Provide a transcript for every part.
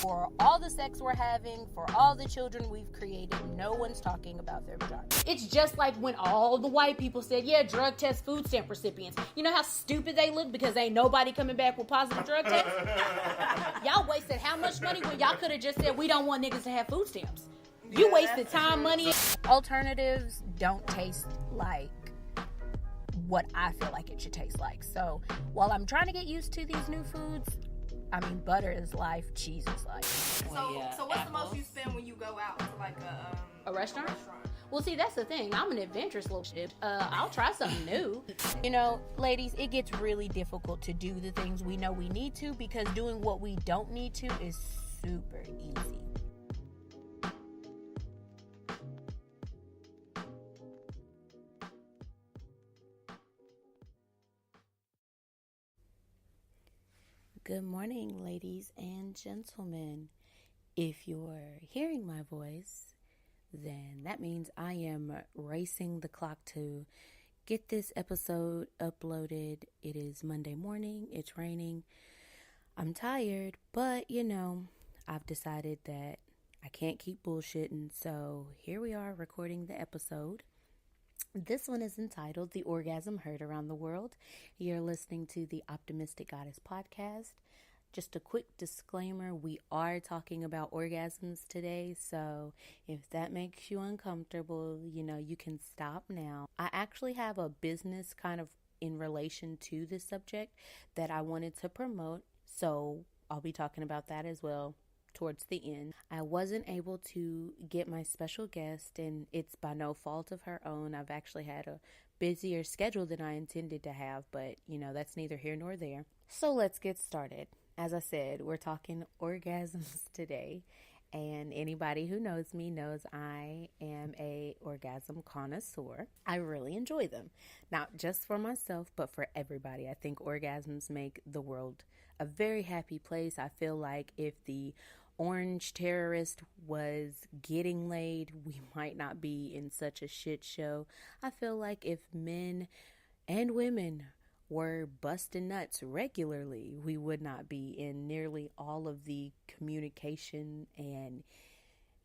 for all the sex we're having, for all the children we've created, no one's talking about their vagina. It's just like when all the white people said, yeah, drug test food stamp recipients. You know how stupid they look because ain't nobody coming back with positive drug tests? Y'all wasted how much money when y'all could have just said, we don't want niggas to have food stamps. You wasted time, money. Alternatives don't taste like what I feel like it should taste like. So while I'm trying to get used to these new foods, I mean, butter is life, cheese is life. So what's the most you spend when you go out to like a restaurant? Well, see, that's the thing. I'm an adventurous little shit. I'll try something new. You know, ladies, it gets really difficult to do the things we know we need to because doing what we don't need to is super easy. Good morning, ladies and gentlemen. If you're hearing my voice, then that means I am racing the clock to get this episode uploaded. It is Monday morning. It's raining. I'm tired, but I've decided that I can't keep bullshitting. So here we are recording the episode. This one is entitled The Orgasm Heard Around the World. You're listening to the Optimistic Goddess podcast. Just a quick disclaimer, we are talking about orgasms today, so if that makes you uncomfortable, you can stop now. I actually have a business kind of in relation to this subject that I wanted to promote, so I'll be talking about that as well towards the end. I wasn't able to get my special guest, and it's by no fault of her own. I've actually had a busier schedule than I intended to have, but that's neither here nor there. So let's get started. As I said, we're talking orgasms today, and anybody who knows me knows I am a orgasm connoisseur. I really enjoy them, not just for myself, but for everybody. I think orgasms make the world a very happy place. I feel like if the orange terrorist was getting laid, we might not be in such a shit show. I feel like if men and women were busting nuts regularly, we would not be in nearly all of the communication and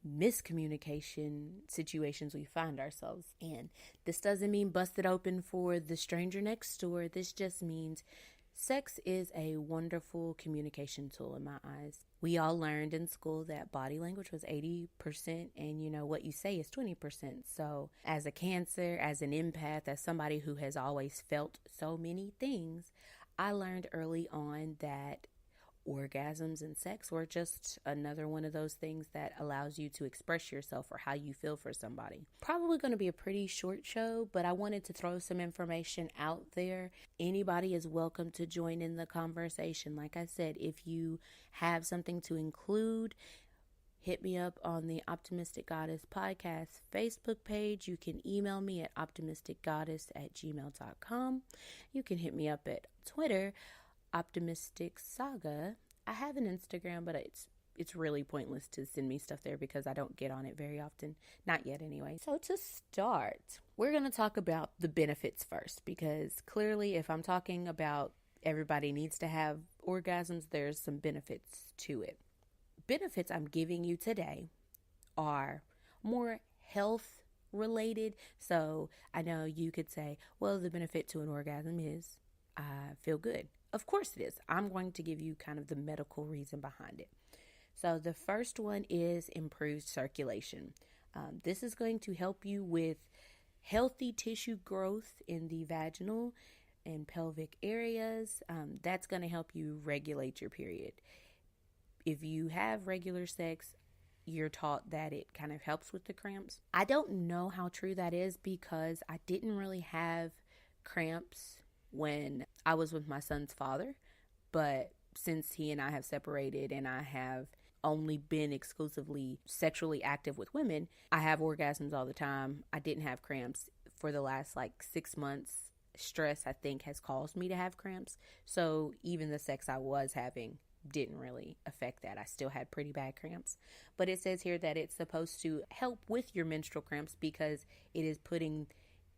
miscommunication situations we find ourselves in. This doesn't mean busted open for the stranger next door. This just means sex is a wonderful communication tool in my eyes. We all learned in school that body language was 80% and what you say is 20%. So as a Cancer, as an empath, as somebody who has always felt so many things, I learned early on that orgasms and sex were just another one of those things that allows you to express yourself or how you feel for somebody. Probably going to be a pretty short show, but I wanted to throw some information out there. Anybody is welcome to join in the conversation. Like I said, if you have something to include, hit me up on the Optimistic Goddess podcast Facebook page. You can email me at optimisticgoddess@gmail.com. You can hit me up at Twitter, Optimistic Saga. I have an Instagram, but it's really pointless to send me stuff there because I don't get on it very often. Not yet anyway. So to start, we're going to talk about the benefits first, because clearly if I'm talking about everybody needs to have orgasms, there's some benefits to it. Benefits I'm giving you today are more health related. So I know you could say, well, the benefit to an orgasm is I feel good. Of course it is. I'm going to give you kind of the medical reason behind it. So the first one is improved circulation. This is going to help you with healthy tissue growth in the vaginal and pelvic areas. That's going to help you regulate your period. If you have regular sex, you're taught that it kind of helps with the cramps. I don't know how true that is because I didn't really have cramps when I was with my son's father, but since he and I have separated and I have only been exclusively sexually active with women, I have orgasms all the time. I didn't have cramps for the last 6 months. Stress, I think, has caused me to have cramps. So even the sex I was having didn't really affect that. I still had pretty bad cramps. But it says here that it's supposed to help with your menstrual cramps because it is putting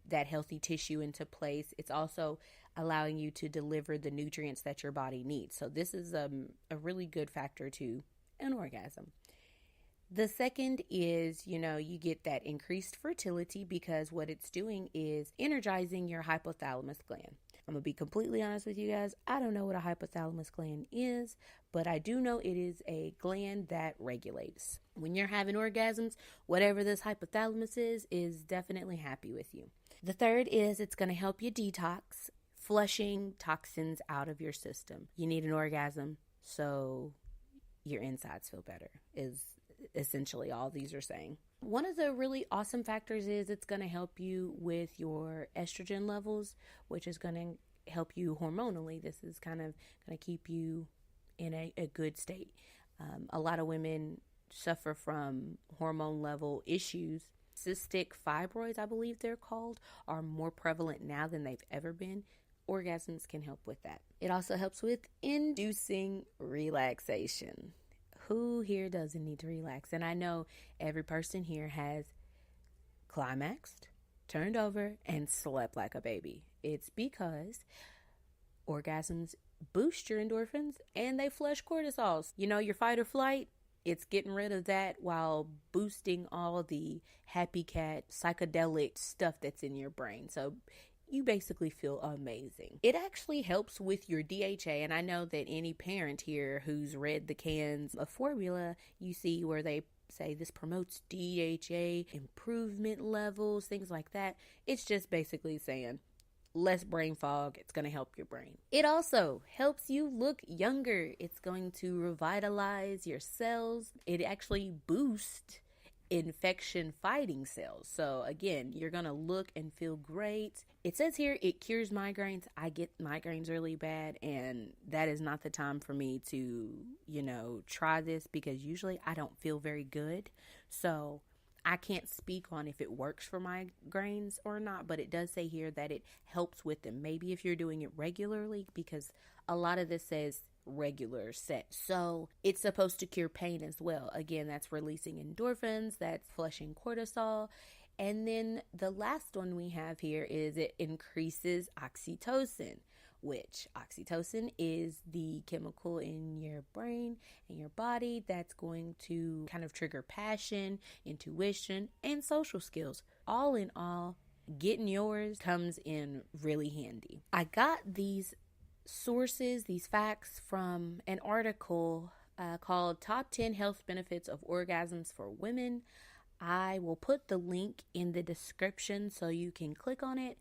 that healthy tissue into place. It's also allowing you to deliver the nutrients that your body needs. So this is a really good factor to an orgasm. The second is, you get that increased fertility because what it's doing is energizing your hypothalamus gland. I'm going to be completely honest with you guys. I don't know what a hypothalamus gland is, but I do know it is a gland that regulates. When you're having orgasms, whatever this hypothalamus is definitely happy with you. The third is it's going to help you detox, flushing toxins out of your system. You need an orgasm so your insides feel better, is essentially all these are saying. One of the really awesome factors is it's going to help you with your estrogen levels, which is going to help you hormonally. This is kind of going to keep you in a good state. A lot of women suffer from hormone level issues. Cystic fibroids, I believe they're called, are more prevalent now than they've ever been. Orgasms can help with that. It also helps with inducing relaxation. Who here doesn't need to relax? And I know every person here has climaxed, turned over, and slept like a baby. It's because orgasms boost your endorphins and they flush cortisol. Your fight or flight, it's getting rid of that while boosting all the happy cat psychedelic stuff that's in your brain. So you basically feel amazing. It actually helps with your DHA, and I know that any parent here who's read the cans of formula, you see where they say this promotes DHA improvement levels, things like that. It's just basically saying less brain fog. It's going to help your brain. It also helps you look younger. It's going to revitalize your cells. It actually boosts infection fighting cells. So again, you're going to look and feel great. It says here it cures migraines. I get migraines really bad, and that is not the time for me to, try this because usually I don't feel very good. So I can't speak on if it works for migraines or not, but it does say here that it helps with them. Maybe if you're doing it regularly, because a lot of this says regular set. So it's supposed to cure pain as well. Again, that's releasing endorphins, that's flushing cortisol. And then the last one we have here is it increases oxytocin, which oxytocin is the chemical in your brain and your body that's going to kind of trigger passion, intuition, and social skills. All in all, getting yours comes in really handy. I got these sources, these facts from an article called Top 10 Health Benefits of Orgasms for Women. I will put the link in the description so you can click on it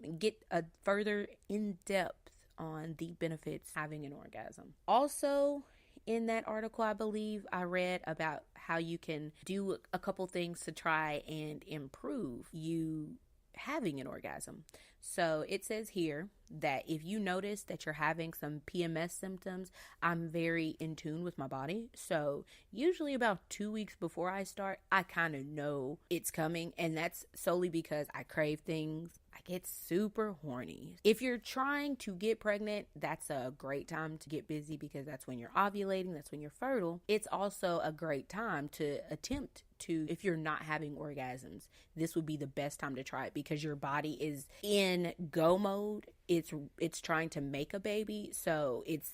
and get a further in-depth on the benefits of having an orgasm. Also, in that article, I believe I read about how you can do a couple things to try and improve you having an orgasm. So it says here that if you notice that you're having some PMS symptoms, I'm very in tune with my body. So usually about 2 weeks before I start, I kind of know it's coming. And that's solely because I crave things. I get super horny. If you're trying to get pregnant, that's a great time to get busy because that's when you're ovulating. That's when you're fertile. It's also a great time to attempt to, if you're not having orgasms, this would be the best time to try it because your body is in go mode. It's trying to make a baby, so it's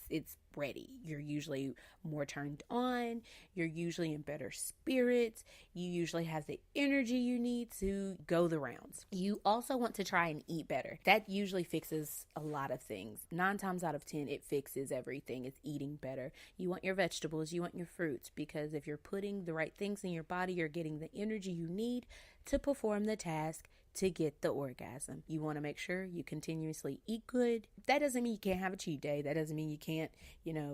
ready. You're usually more turned on. You're usually in better spirits. You usually have the energy you need to go the rounds. You also want to try and eat better. That usually fixes a lot of things. 9 times out of 10, it fixes everything. It's eating better. You want your vegetables, you want your fruits, because if you're putting the right things in your body, you're getting the energy you need to perform the task to get the orgasm. You want to make sure you continuously eat good. That doesn't mean you can't have a cheat day. That doesn't mean you can't,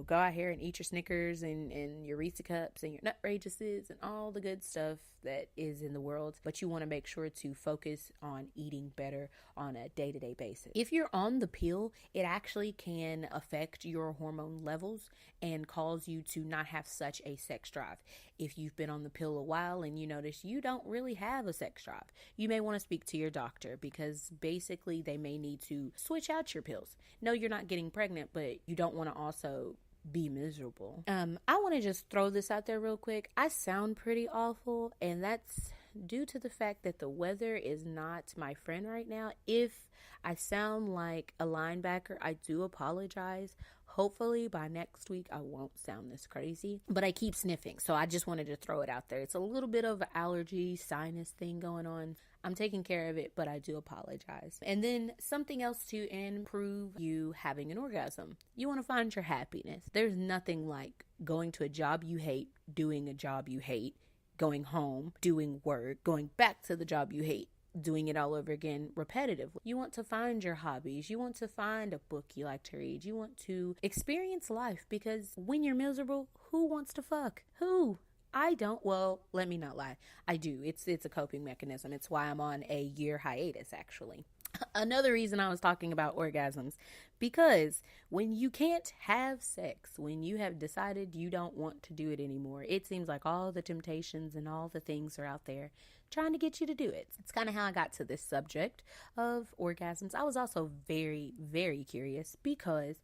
go out here and eat your Snickers and your Reese cups and your Nutrageouses and all the good stuff that is in the world. But you want to make sure to focus on eating better on a day-to-day basis. If you're on the pill, it actually can affect your hormone levels and cause you to not have such a sex drive. If you've been on the pill a while and you notice you don't really have a sex drive, you may want to speak to your doctor because basically they may need to switch out your pills. No, you're not getting pregnant, but you don't want to also be miserable. I want to just throw this out there real quick. I sound pretty awful, and that's due to the fact that the weather is not my friend right now. If I sound like a linebacker, I do apologize. Hopefully by next week I won't sound this crazy, but I keep sniffing, so I just wanted to throw it out there. It's a little bit of an allergy sinus thing going on. I'm taking care of it, but I do apologize. And then something else to improve you having an orgasm. You want to find your happiness. There's nothing like going to a job you hate, doing a job you hate, going home, doing work, going back to the job you hate, doing it all over again repetitively. You want to find your hobbies. You want to find a book you like to read. You want to experience life, because when you're miserable, who wants to fuck? Who? I don't. Well, let me not lie. I do. It's a coping mechanism. It's why I'm on a year hiatus, actually. Another reason I was talking about orgasms, because when you can't have sex, when you have decided you don't want to do it anymore, it seems like all the temptations and all the things are out there trying to get you to do it. It's kind of how I got to this subject of orgasms. I was also very, very curious, because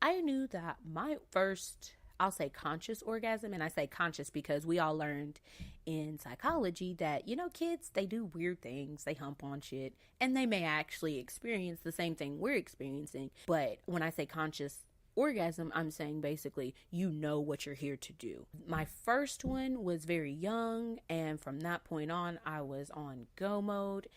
I knew that my first, I'll say, conscious orgasm, and I say conscious because we all learned in psychology that, kids, they do weird things, they hump on shit, and they may actually experience the same thing we're experiencing. But when I say conscious orgasm, I'm saying basically you know what you're here to do. My first one was very young, and from that point on, I was on go mode.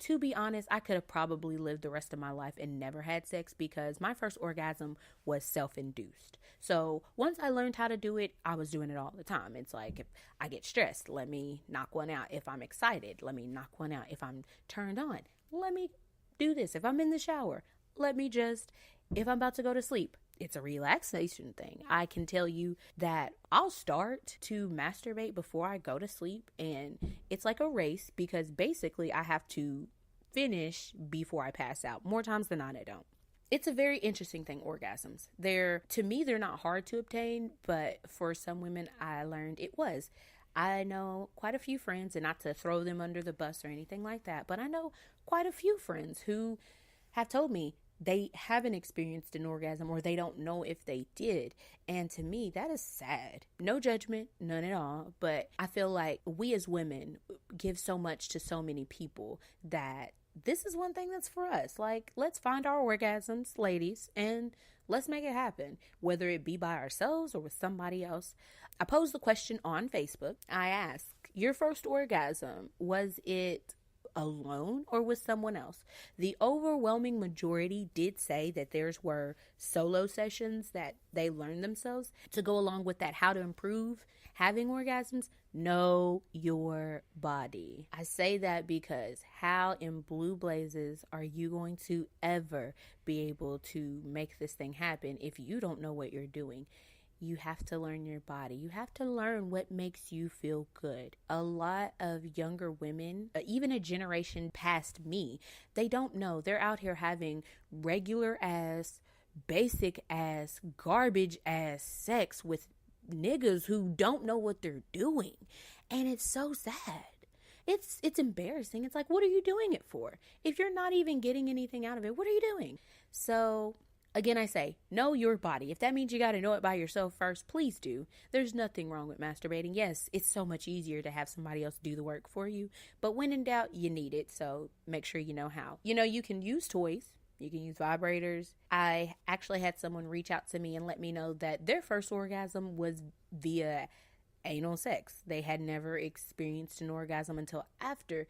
To be honest, I could have probably lived the rest of my life and never had sex, because my first orgasm was self-induced. So once I learned how to do it, I was doing it all the time. It's like, if I get stressed, let me knock one out. If I'm excited, let me knock one out. If I'm turned on, let me do this. If I'm in the shower, if I'm about to go to sleep, it's a relaxation thing. I can tell you that I'll start to masturbate before I go to sleep, and it's like a race, because basically I have to finish before I pass out. More times than not, I don't. It's a very interesting thing, orgasms. To me, they're not hard to obtain, but for some women, I learned it was. I know quite a few friends, and not to throw them under the bus or anything like that, but I know quite a few friends who have told me they haven't experienced an orgasm, or they don't know if they did. And to me, that is sad. No judgment, none at all. But I feel like we as women give so much to so many people that this is one thing that's for us. Like, let's find our orgasms, ladies, and let's make it happen, whether it be by ourselves or with somebody else. I posed the question on Facebook. I asked, your first orgasm, was it alone or with someone else? The overwhelming majority did say that theirs were solo sessions that they learned themselves. To go along with that, how to improve having orgasms: know your body. I say that because how in blue blazes are you going to ever be able to make this thing happen if you don't know what you're doing? You have to learn your body. You have to learn what makes you feel good. A lot of younger women, even a generation past me, they don't know. They're out here having regular ass, basic ass, garbage ass sex with niggas who don't know what they're doing. And it's so sad. It's embarrassing. It's like, what are you doing it for? If you're not even getting anything out of it, what are you doing? So again, I say, know your body. If that means you got to know it by yourself first, please do. There's nothing wrong with masturbating. Yes, it's so much easier to have somebody else do the work for you. But when in doubt, you need it. So make sure you know how. You can use toys. You can use vibrators. I actually had someone reach out to me and let me know that their first orgasm was via anal sex. They had never experienced an orgasm until after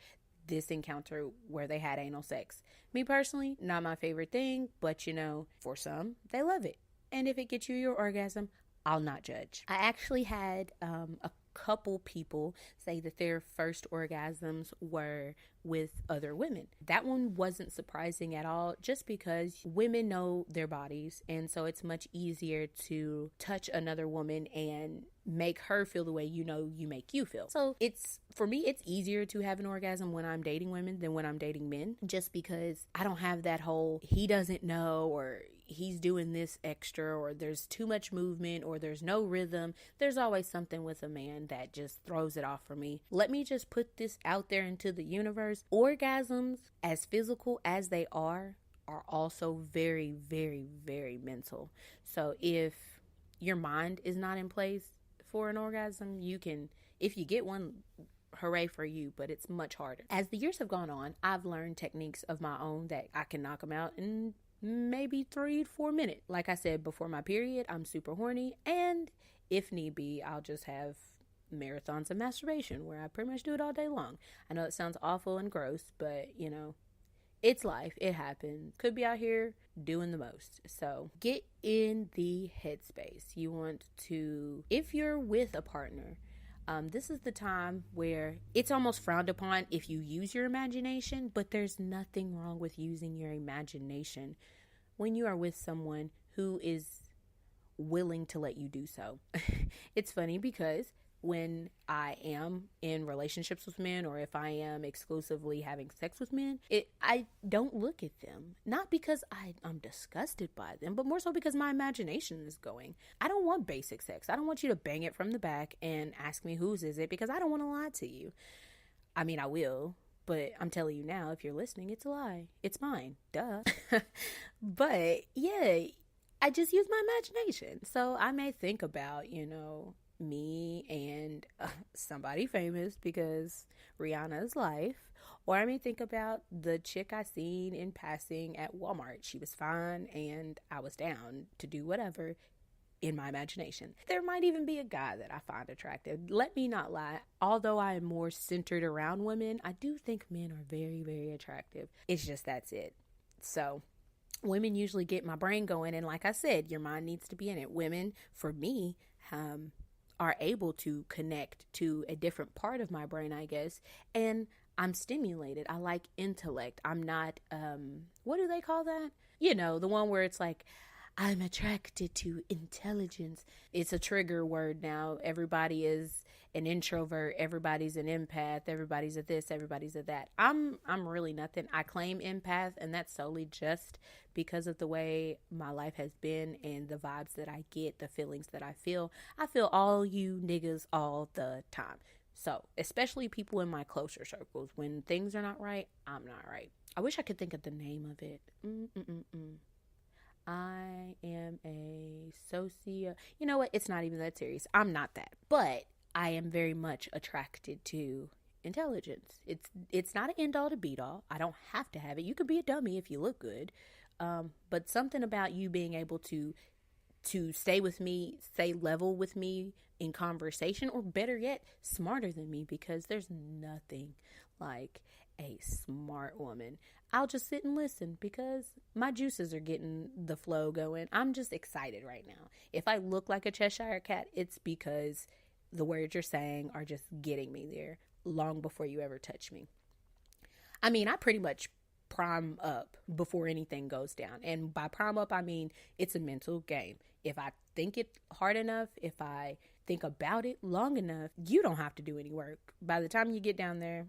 this encounter where they had anal sex. Me personally, not my favorite thing, but for some, they love it. And if it gets you your orgasm, I'll not judge. I actually had a couple people say that their first orgasms were with other women. That one wasn't surprising at all, just because women know their bodies, and so it's much easier to touch another woman and make her feel the way you make you feel. So for me, it's easier to have an orgasm when I'm dating women than when I'm dating men, just because I don't have that whole he doesn't know, or he's doing this extra, or there's too much movement, or there's no rhythm. There's always something with a man that just throws it off for me. Let me just put this out there into the universe. Orgasms, as physical as they are also very, very, very mental. So if your mind is not in place for an orgasm, if you get one, hooray for you, but it's much harder. As the years have gone on, I've learned techniques of my own that I can knock them out in maybe 3 to 4 minutes. Like I said, before my period, I'm super horny, and if need be, I'll just have marathons of masturbation where I pretty much do it all day long. I know it sounds awful and gross, but it's life. It happens. Could be out here doing the most. So get in the headspace. You want to, if you're with a partner, this is the time where it's almost frowned upon if you use your imagination, but there's nothing wrong with using your imagination when you are with someone who is willing to let you do so. It's funny because when I am in relationships with men, or if I am exclusively having sex with men, I don't look at them. Not because I'm disgusted by them, but more so because my imagination is going. I don't want basic sex. I don't want you to bang it from the back and ask me whose is it, because I don't want to lie to you. I mean, I will, but I'm telling you now, if you're listening, it's a lie. It's mine. Duh. But yeah, I just use my imagination. So I may think about, me and somebody famous, because Rihanna's life, or I may think about the chick I seen in passing at Walmart. She was fine and I was down to do whatever in my imagination. There might even be a guy that I find attractive. Let me not lie. Although I am more centered around women, I do think men are very, very attractive. It's just that's it. So women usually get my brain going, and like I said, your mind needs to be in it. Women, for me, are able to connect to a different part of my brain, I guess, and I'm stimulated. I like intellect. I'm not, what do they call that? The one where it's like, I'm attracted to intelligence. It's a trigger word now. Everybody is an introvert. Everybody's an empath. Everybody's a this. Everybody's a that. I'm really nothing. I claim empath, and that's solely just because of the way my life has been and the vibes that I get, the feelings that I feel. I feel all you niggas all the time. So, especially people in my closer circles. When things are not right, I'm not right. I wish I could think of the name of it. I am a You know what? It's not even that serious. I'm not that. But I am very much attracted to intelligence. It's not an end all to beat all. I don't have to have it. You could be a dummy if you look good. But something about you being able to stay with me, stay level with me in conversation, or better yet, smarter than me, because there's nothing like a smart woman. I'll just sit and listen because my juices are getting the flow going. I'm just excited right now. If I look like a Cheshire cat, it's because the words you're saying are just getting me there long before you ever touch me. I mean, I pretty much prime up before anything goes down. And by prime up, I mean it's a mental game. If I think it hard enough, if I think about it long enough, you don't have to do any work. By the time you get down there,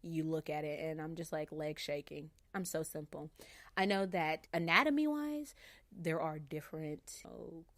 you look at it and I'm just like leg shaking. I'm so simple. I know that anatomy wise, there are different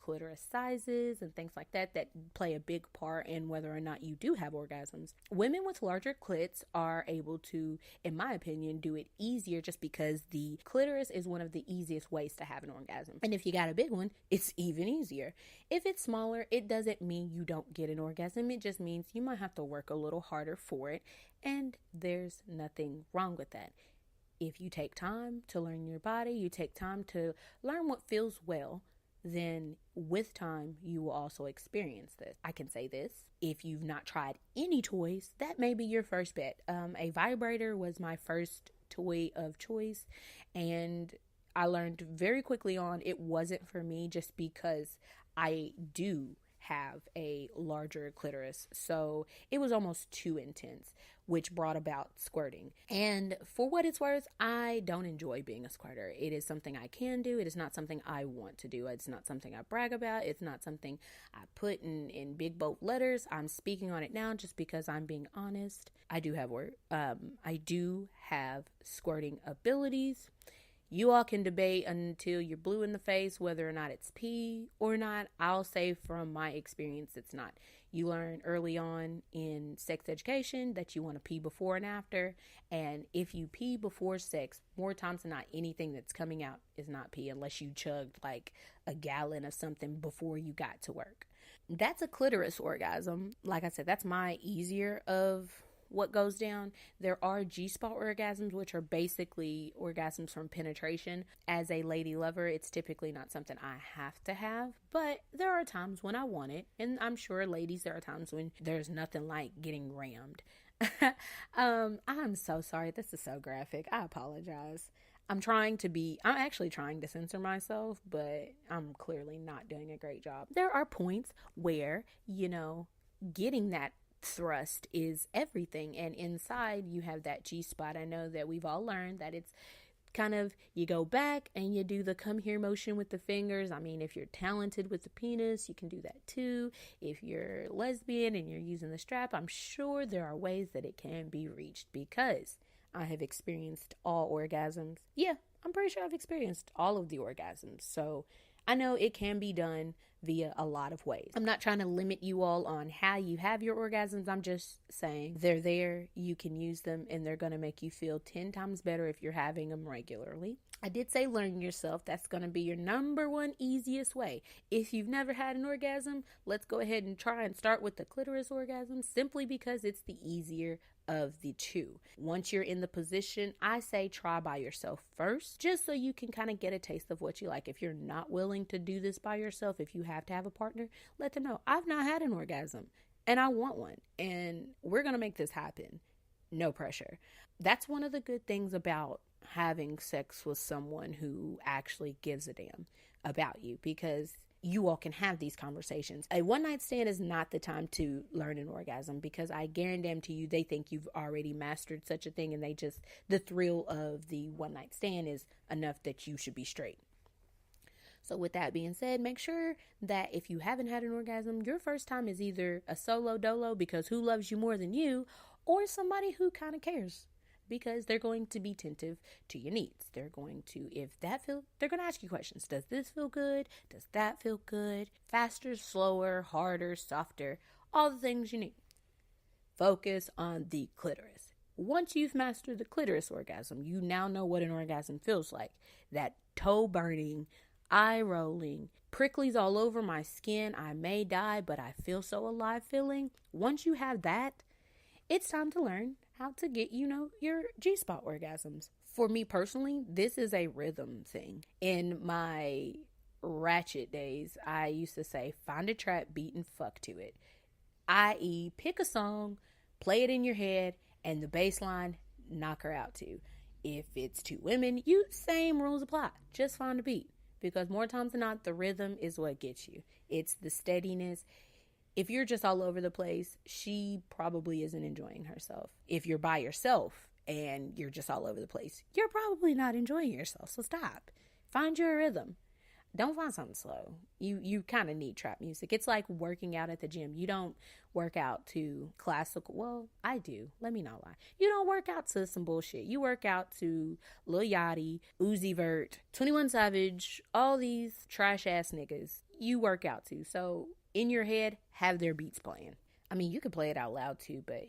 clitoris sizes and things like that play a big part in whether or not you do have orgasms. Women with larger clits are able to, in my opinion, do it easier just because the clitoris is one of the easiest ways to have an orgasm. And if you got a big one, it's even easier. If it's smaller, it doesn't mean you don't get an orgasm. It just means you might have to work a little harder for it. And there's nothing wrong with that. If you take time to learn your body, you take time to learn what feels well, then with time, you will also experience this. I can say this. If you've not tried any toys, that may be your first bet. A vibrator was my first toy of choice, and I learned very quickly on it wasn't for me just because I do have a larger clitoris. So it was almost too intense, which brought about squirting. And for what it's worth, I don't enjoy being a squirter. It is something I can do. It is not something I want to do. It's not something I brag about. It's not something I put in big bold letters. I'm speaking on it now just because I'm being honest. I do have squirting abilities. You all can debate until you're blue in the face whether or not it's pee or not. I'll say from my experience, it's not. You learn early on in sex education that you want to pee before and after. And if you pee before sex, more times than not, anything that's coming out is not pee unless you chugged like a gallon of something before you got to work. That's a clitoris orgasm. Like I said, that's my easier of what goes down. There are GSpot orgasms, which are basically orgasms from penetration. As a lady lover, it's typically not something I have to have, but there are times when I want it. And I'm sure, ladies, there are times when there's nothing like getting rammed. I'm so sorry. This is so graphic. I apologize. I'm actually trying to censor myself, but I'm clearly not doing a great job. There are points where, getting that thrust is everything. And inside you have that G-spot. I know that we've all learned that it's kind of, you go back and you do the come here motion with the fingers. I mean, if you're talented with the penis, you can do that too. If you're lesbian and you're using the strap, I'm sure there are ways that it can be reached, because I have experienced all orgasms. Yeah, I'm pretty sure I've experienced all of the orgasms. So I know it can be done via a lot of ways. I'm not trying to limit you all on how you have your orgasms. I'm just saying they're there, you can use them, and they're going to make you feel 10 times better if you're having them regularly. I did say learn yourself. That's going to be your number one easiest way. If you've never had an orgasm, let's go ahead and try and start with the clitoris orgasm, simply because it's the easier of the two. Once you're in the position, I say try by yourself first, just so you can kind of get a taste of what you like. If you're not willing to do this by yourself, if you have to have a partner, let them know, I've not had an orgasm and I want one, and we're going to make this happen. No pressure. That's one of the good things about having sex with someone who actually gives a damn about you, because you all can have these conversations. A one-night stand is not the time to learn an orgasm, because I guarantee you they think you've already mastered such a thing, and the thrill of the one-night stand is enough that you should be straight. So with that being said, make sure that if you haven't had an orgasm, your first time is either a solo dolo, because who loves you more than you, or somebody who kind of cares, because they're going to be attentive to your needs. They're going to, they're going to ask you questions. Does this feel good? Does that feel good? Faster, slower, harder, softer, all the things you need. Focus on the clitoris. Once you've mastered the clitoris orgasm, you now know what an orgasm feels like. That toe burning, eye rolling, pricklies all over my skin, I may die, but I feel so alive feeling. Once you have that, it's time to learn how to get, your G-spot orgasms. For me personally, this is a rhythm thing. In my ratchet days, I used to say, find a trap beat and fuck to it. I.e., pick a song, play it in your head, and the bass line, knock her out too. If it's two women, same rules apply. Just find a beat. Because more times than not, the rhythm is what gets you. It's the steadiness. If you're just all over the place, she probably isn't enjoying herself. If you're by yourself and you're just all over the place, you're probably not enjoying yourself. So stop. Find your rhythm. Don't find something slow. You kind of need trap music. It's like working out at the gym. You don't work out to classical. Well, I do. Let me not lie. You don't work out to some bullshit. You work out to Lil Yachty, Uzi Vert, 21 Savage, all these trash ass niggas you work out to. So in your head, have their beats playing. I mean, you could play it out loud too, but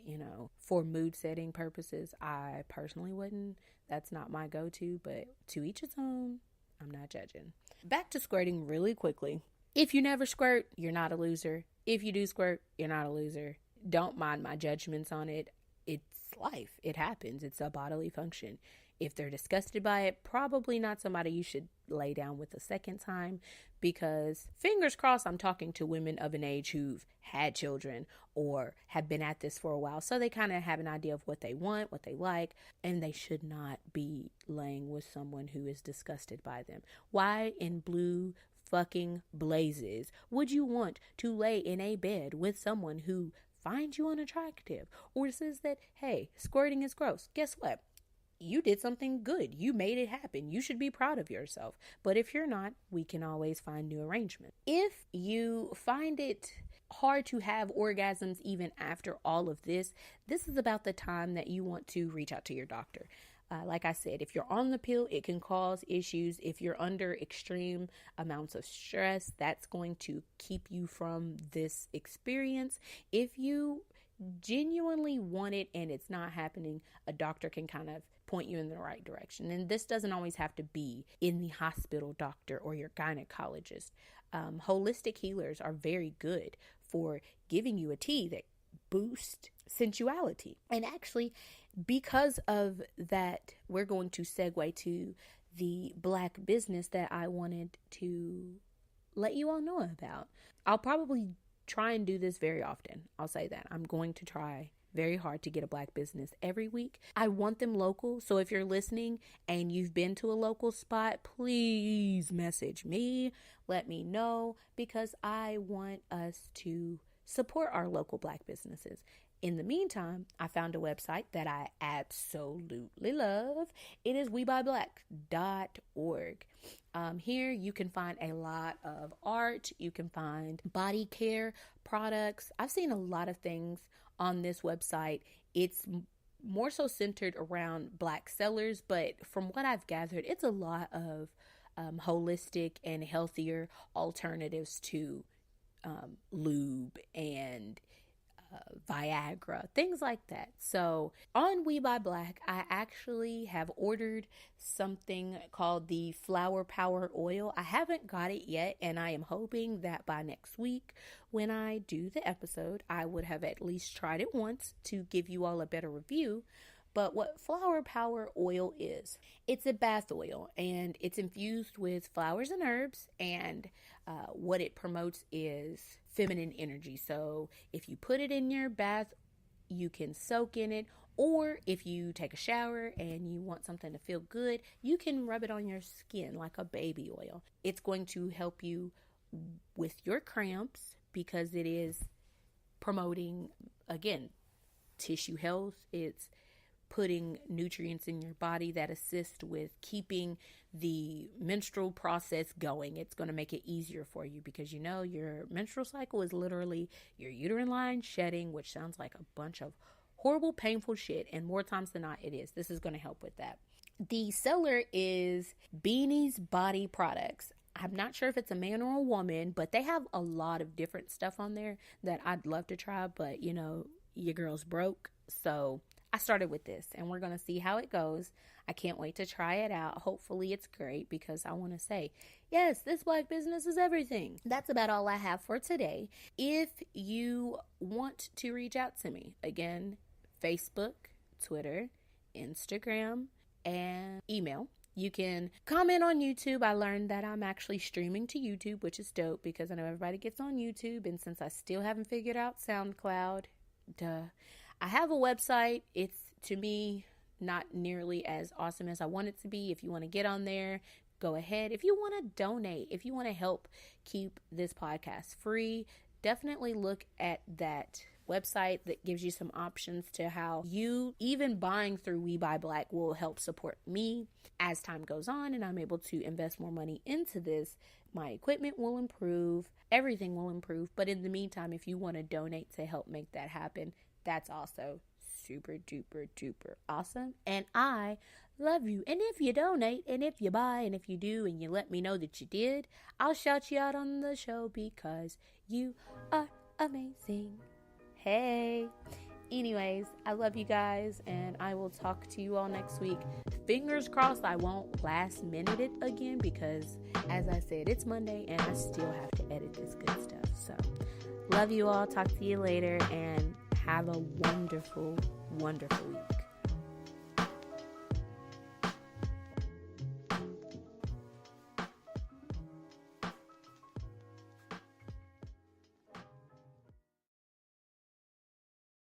for mood setting purposes, I personally wouldn't. That's not my go-to, but to each its own. I'm not judging. Back to squirting really quickly. If you never squirt, you're not a loser. If you do squirt, you're not a loser. Don't mind my judgments on it. It's life. It happens. It's a bodily function. If they're disgusted by it, probably not somebody you should lay down with a second time, because fingers crossed, I'm talking to women of an age who've had children or have been at this for a while. So they kind of have an idea of what they want, what they like, and they should not be laying with someone who is disgusted by them. Why in blue fucking blazes would you want to lay in a bed with someone who finds you unattractive or says that, hey, squirting is gross? Guess what? You did something good. You made it happen. You should be proud of yourself. But if you're not, we can always find new arrangements. If you find it hard to have orgasms even after all of this is about the time that you want to reach out to your doctor. Like I said, if you're on the pill, it can cause issues. If you're under extreme amounts of stress, that's going to keep you from this experience. If you genuinely want it and it's not happening, a doctor can kind of point you in the right direction. And this doesn't always have to be in the hospital doctor or your gynecologist. Holistic healers are very good for giving you a tea that boost sensuality. And actually, because of that, we're going to segue to the Black business that I wanted to let you all know about. I'll probably try and do this very often. I'll say that. I'm going to try very hard to get a Black business every week. I want them local. So if you're listening and you've been to a local spot, please message me. Let me know, because I want us to support our local Black businesses. In the meantime, I found a website that I absolutely love. It is WeBuyBlack.org. Here you can find a lot of art. You can find body care products. I've seen a lot of things on this website. It's more so centered around Black sellers, but from what I've gathered, it's a lot of holistic and healthier alternatives to lube and Viagra, things like that. So on We Buy Black, I actually have ordered something called the Flower Power Oil. I haven't got it yet, and I am hoping that by next week, when I do the episode, I would have at least tried it once to give you all a better review. But what Flower Power Oil is, it's a bath oil, and it's infused with flowers and herbs, and what it promotes is feminine energy. So if you put it in your bath, you can soak in it, or if you take a shower and you want something to feel good, you can rub it on your skin like a baby oil. It's going to help you with your cramps, because it is promoting, again, tissue health. It's putting nutrients in your body that assist with keeping the menstrual process going. It's going to make it easier for you, because your menstrual cycle is literally your uterine line shedding, which sounds like a bunch of horrible, painful shit, and more times than not it is. This is going to help with that. The seller is Beanie's Body Products. I'm not sure if it's a man or a woman, but they have a lot of different stuff on there that I'd love to try, but your girl's broke, so I started with this, and we're going to see how it goes. I can't wait to try it out. Hopefully it's great, because I want to say, yes, this Black business is everything. That's about all I have for today. If you want to reach out to me, again, Facebook, Twitter, Instagram, and email. You can comment on YouTube. I learned that I'm actually streaming to YouTube, which is dope, because I know everybody gets on YouTube, and since I still haven't figured out SoundCloud, I have a website. It's, to me, not nearly as awesome as I want it to be. If you want to get on there, go ahead. If you want to donate, if you want to help keep this podcast free, definitely look at that website that gives you some options to how you, even buying through We Buy Black, will help support me as time goes on and I'm able to invest more money into this. My equipment will improve, everything will improve. But in the meantime, if you want to donate to help make that happen, that's also super duper duper awesome. And I love you. And if you donate, and if you buy, and if you do, and you let me know that you did, I'll shout you out on the show, because you are amazing. Hey. Anyways, I love you guys, and I will talk to you all next week. Fingers crossed I won't last minute it again, because as I said, it's Monday and I still have to edit this good stuff. So love you all. Talk to you later, and have a wonderful, wonderful week.